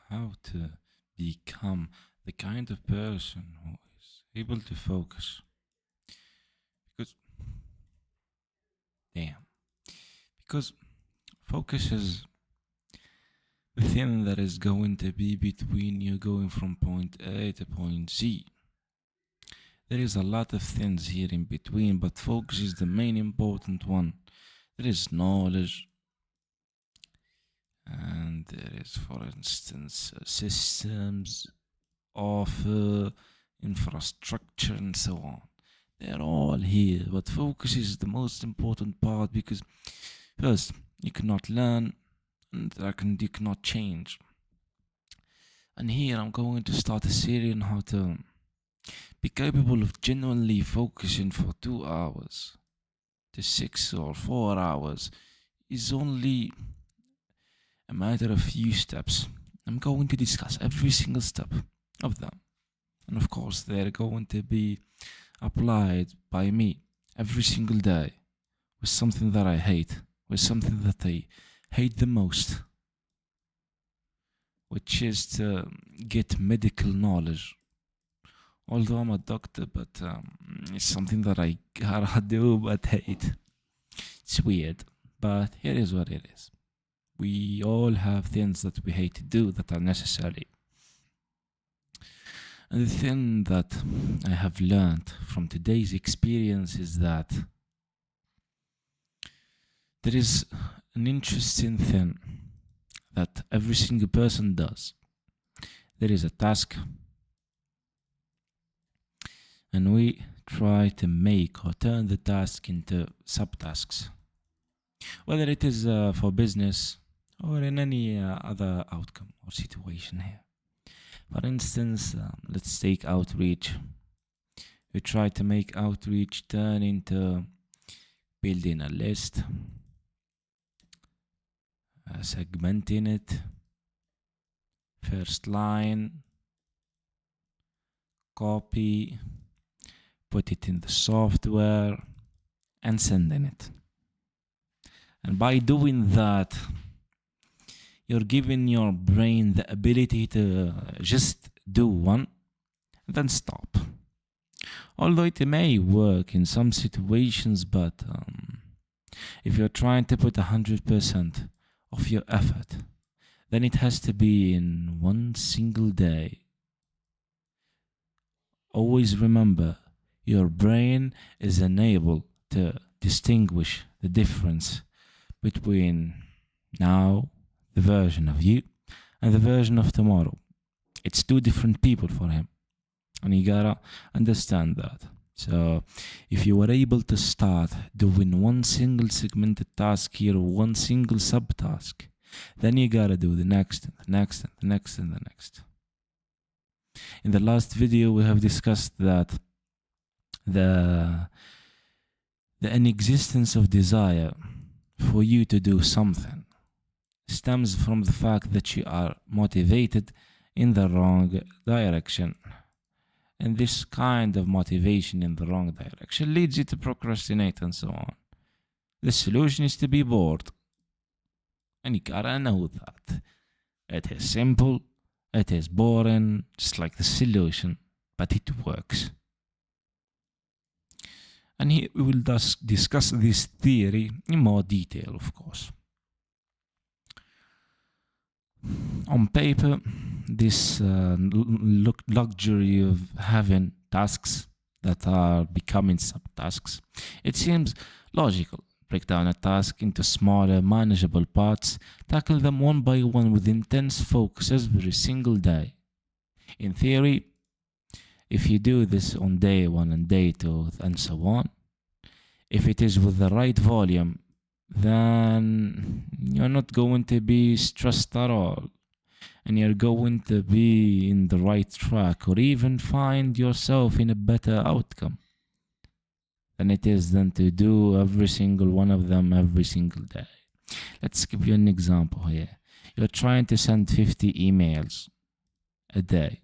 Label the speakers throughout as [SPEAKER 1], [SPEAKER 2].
[SPEAKER 1] how to become the kind of person who is able to focus. Because, damn, because focus is the thing that is going to be between you going from point A to point Z. There is a lot of things here in between, but focus is the main important one. There is knowledge, and there is, for instance, systems of infrastructure and so on. They're all here, but focus is the most important part because first you cannot learn, and second you cannot change. And here I'm going to start a series on how to be capable of genuinely focusing for 2 hours to 6 or 4 hours is only a matter of few steps. I'm going to discuss every single step of them. And of course, they're going to be applied by me every single day with something that I hate, with something that I hate the most, which is to get medical knowledge. Although I'm a doctor, but it's something that I gotta do but hate. It's weird, but here is what it is. We all have things that we hate to do that are necessary. And the thing that I have learned from today's experience is that there is an interesting thing that every single person does. There is a task, and we try to make or turn the task into subtasks, whether it is for business or in any other outcome or situation here. For instance, let's take outreach. We try to make outreach turn into building a list, segmenting it, first line, copy, put it in the software, and sending it. And by doing that, you're giving your brain the ability to just do one and then stop. Although it may work in some situations, but if you're trying to put 100% of your effort, then it has to be in one single day. Always remember, your brain is unable to distinguish the difference between now, the version of you, and the version of tomorrow. It's two different people for him, and you gotta understand that. So if you were able to start doing one single segmented task here or one single subtask, then you gotta do the next and the next and the next and the next. In the last video, we have discussed that the inexistence of desire for you to do something stems from the fact that you are motivated in the wrong direction. And this kind of motivation in the wrong direction leads you to procrastinate and so on. The solution is to be bored. And you gotta know that. It is simple, it is boring, just like the solution, but it works. And here we will discuss this theory in more detail, of course. On paper, this luxury of having tasks that are becoming subtasks, it seems logical. Break down a task into smaller, manageable parts, tackle them one by one with intense focus every single day. In theory, if you do this on day 1 and day 2 and so on, if it is with the right volume, then you're not going to be stressed at all, and you're going to be in the right track or even find yourself in a better outcome than it is than to do every single one of them every single day. Let's give you an example here. You're trying to send 50 emails a day.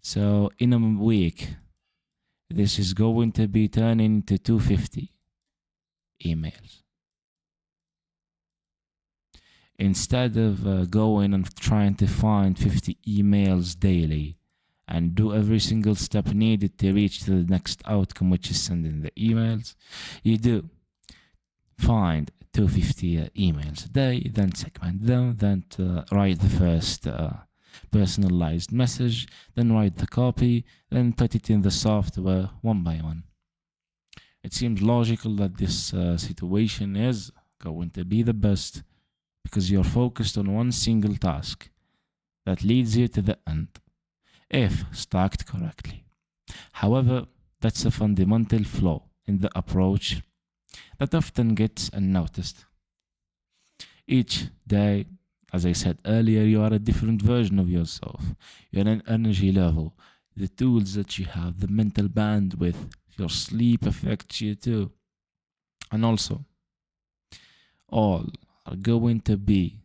[SPEAKER 1] So in a week, this is going to be turning into 250 emails. Instead of going and trying to find 50 emails daily and do every single step needed to reach to the next outcome, which is sending the emails, you do find 250 emails a day, then segment them, then write the first personalized message, then write the copy, then put it in the software one by one. It seems logical that this situation is going to be the best because you're focused on one single task that leads you to the end, if stacked correctly. However, that's a fundamental flaw in the approach that often gets unnoticed. Each day, as I said earlier, you are a different version of yourself. You're an energy level, the tools that you have, the mental bandwidth, your sleep affects you too. And also, all are going to be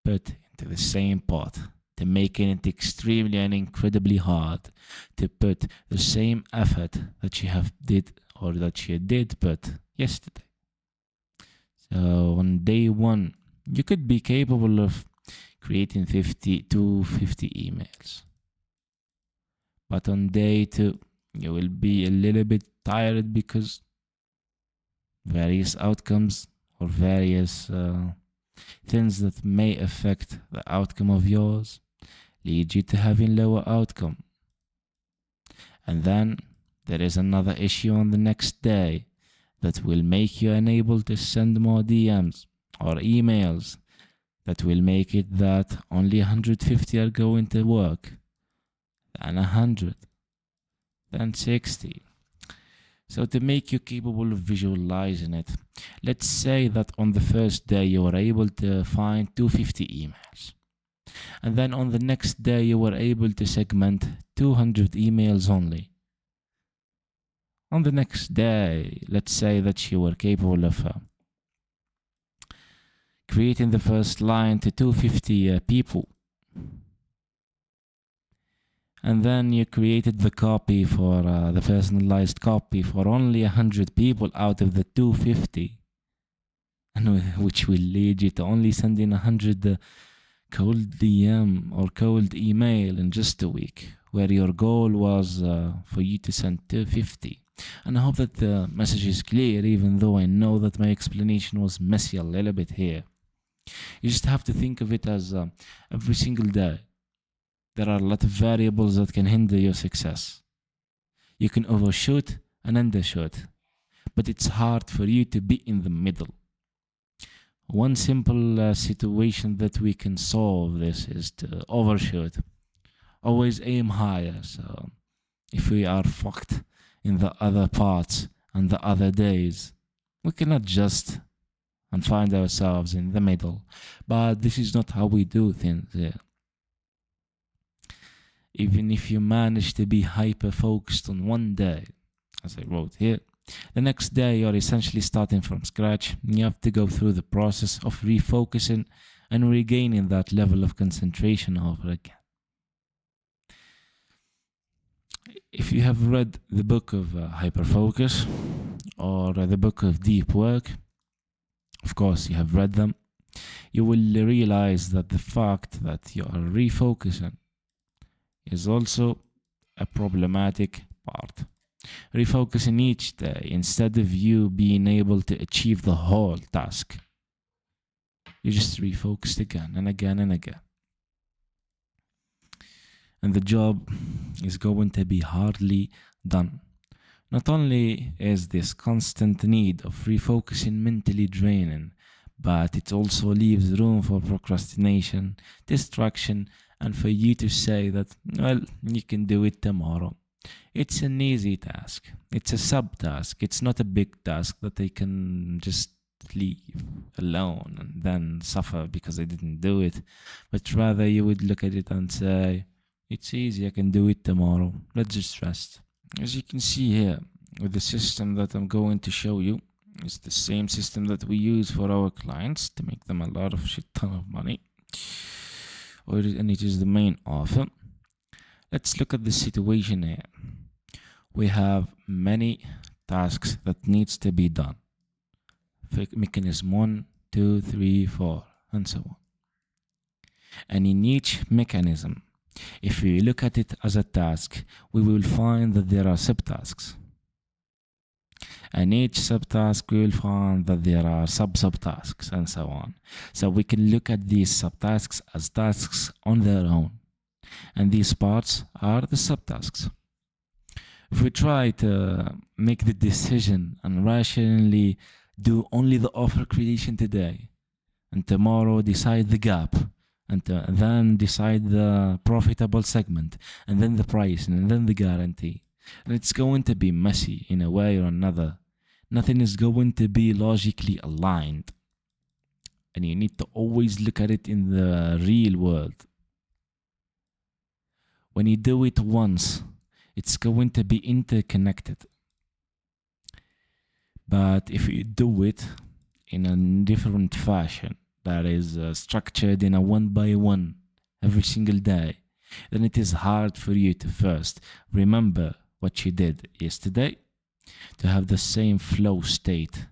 [SPEAKER 1] put into the same pot to making it extremely and incredibly hard to put the same effort that you have did or that you did put yesterday. So on day one, you could be capable of creating 50 to 50 emails. But on day two, you will be a little bit tired because various outcomes or various things that may affect the outcome of yours lead you to having lower outcome. And then there is another issue on the next day that will make you unable to send more DMs or emails, that will make it that only 150 are going to work, then 100, then 60. So to make you capable of visualizing it, let's say that on the first day you were able to find 250 emails. And then on the next day you were able to segment 200 emails only. On the next day, let's say that you were capable of creating the first line to 250 people. And then you created the copy for the personalized copy for only 100 people out of the 250, and which will lead you to only sending 100 cold DM or cold email in just a week, where your goal was for you to send 250. And I hope that the message is clear, even though I know that my explanation was messy a little bit here. You just have to think of it as every single day there are a lot of variables that can hinder your success. You can overshoot and undershoot, but it's hard for you to be in the middle. One simple situation that we can solve this is to overshoot. Always aim higher. So if we are fucked in the other parts and the other days, we can adjust and find ourselves in the middle. But this is not how we do things here. Even if you manage to be hyper focused on one day, as I wrote here, the next day you're essentially starting from scratch. You have to go through the process of refocusing and regaining that level of concentration over again. If you have read the book of Hyperfocus or the book of Deep Work, of course you have read them, you will realize that the fact that you are refocusing is also a problematic part. Refocusing each day instead of you being able to achieve the whole task, you just refocused again and again and again. And the job is going to be hardly done. Not only is this constant need of refocusing mentally draining, but it also leaves room for procrastination, distraction, and for you to say that, well, you can do it tomorrow. It's an easy task. It's a subtask. It's not a big task that they can just leave alone and then suffer because they didn't do it. But rather you would look at it and say, it's easy, I can do it tomorrow. Let's just rest. As you can see here, with the system that I'm going to show you, it's the same system that we use for our clients to make them a lot of shit ton of money. And it is the main offer. Let's look at the situation here. We have many tasks that needs to be done. Mechanism 1, 2, 3, 4. and so on. And in each mechanism, if we look at it as a task, we will find that there are subtasks. And each subtask, we will find that there are sub-subtasks and so on. So we can look at these subtasks as tasks on their own. And these parts are the subtasks. If we try to make the decision and rationally do only the offer creation today, and tomorrow decide the gap, and then decide the profitable segment, and then the price, and then the guarantee, and it's going to be messy in a way or another. Nothing is going to be logically aligned. And you need to always look at it in the real world. When you do it once, it's going to be interconnected. But if you do it in a different fashion, that is structured in a one by one every single day, then it is hard for you to first remember what you did yesterday, to have the same flow state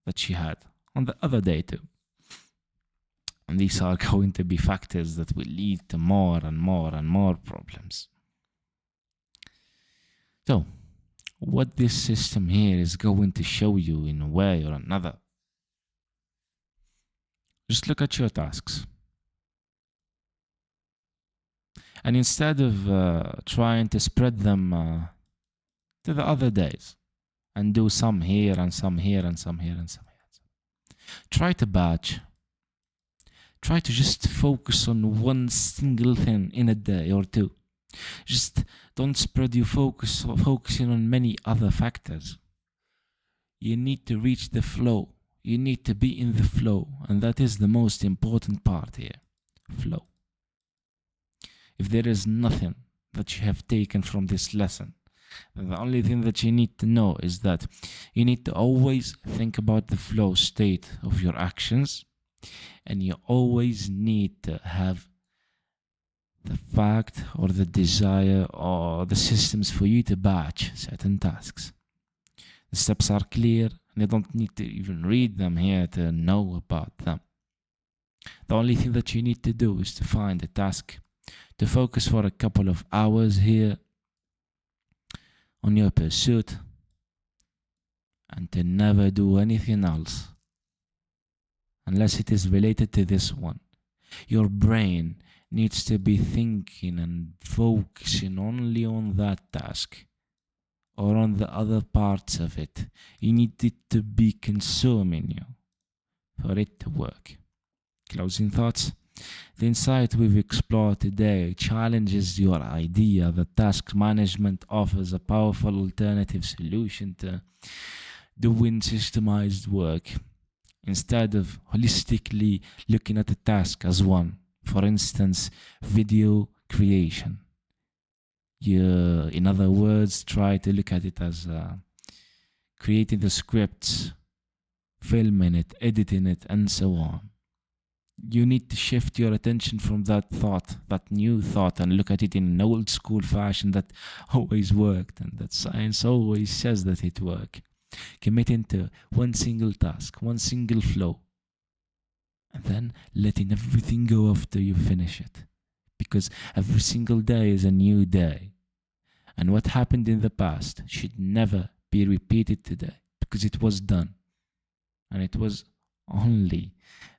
[SPEAKER 1] that you had on the other day too. And these are going to be factors that will lead to more and more and more problems. So, what this system here is going to show you in a way or another. Just look at your tasks. And instead of trying to spread them to the other days and do some here and some here and some here and some here, try to batch. Try to just focus on one single thing in a day or two. Just don't spread your focusing on many other factors. You need to reach the flow. You need to be in the flow, and that is the most important part here. Flow. If there is nothing that you have taken from this lesson, then the only thing that you need to know is that you need to always think about the flow state of your actions, and you always need to have the fact or the desire or the systems for you to batch certain tasks. The steps are clear, and you don't need to even read them here to know about them. The only thing that you need to do is to find a task, to focus for a couple of hours here on your pursuit, and to never do anything else unless it is related to this one. Your brain needs to be thinking and focusing only on that task or on the other parts of it. You need it to be consuming you for it to work. Closing thoughts. The insight we've explored today challenges your idea that task management offers a powerful alternative solution to doing systemized work. Instead of holistically looking at the task as one, for instance, video creation. You, in other words, try to look at it as creating the scripts, filming it, editing it, and so on. You need to shift your attention from that thought, that new thought, and look at it in an old school fashion that always worked and that science always says that it works. Committing to one single task, one single flow, and then letting everything go after you finish it. Because every single day is a new day. And what happened in the past should never be repeated today, because it was done. And it was only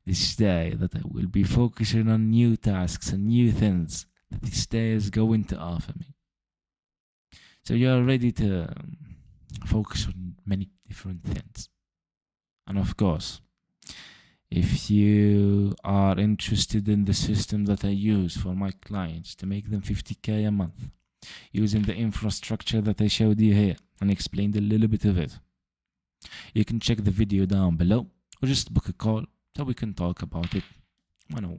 [SPEAKER 1] this day that I will be focusing on new tasks and new things that this day is going to offer me. So you are ready to focus on many different things. And of course, if you are interested in the system that I use for my clients to make them 50k a month, using the infrastructure that I showed you here and explained a little bit of it, you can check the video down below or just book a call so we can talk about it 101.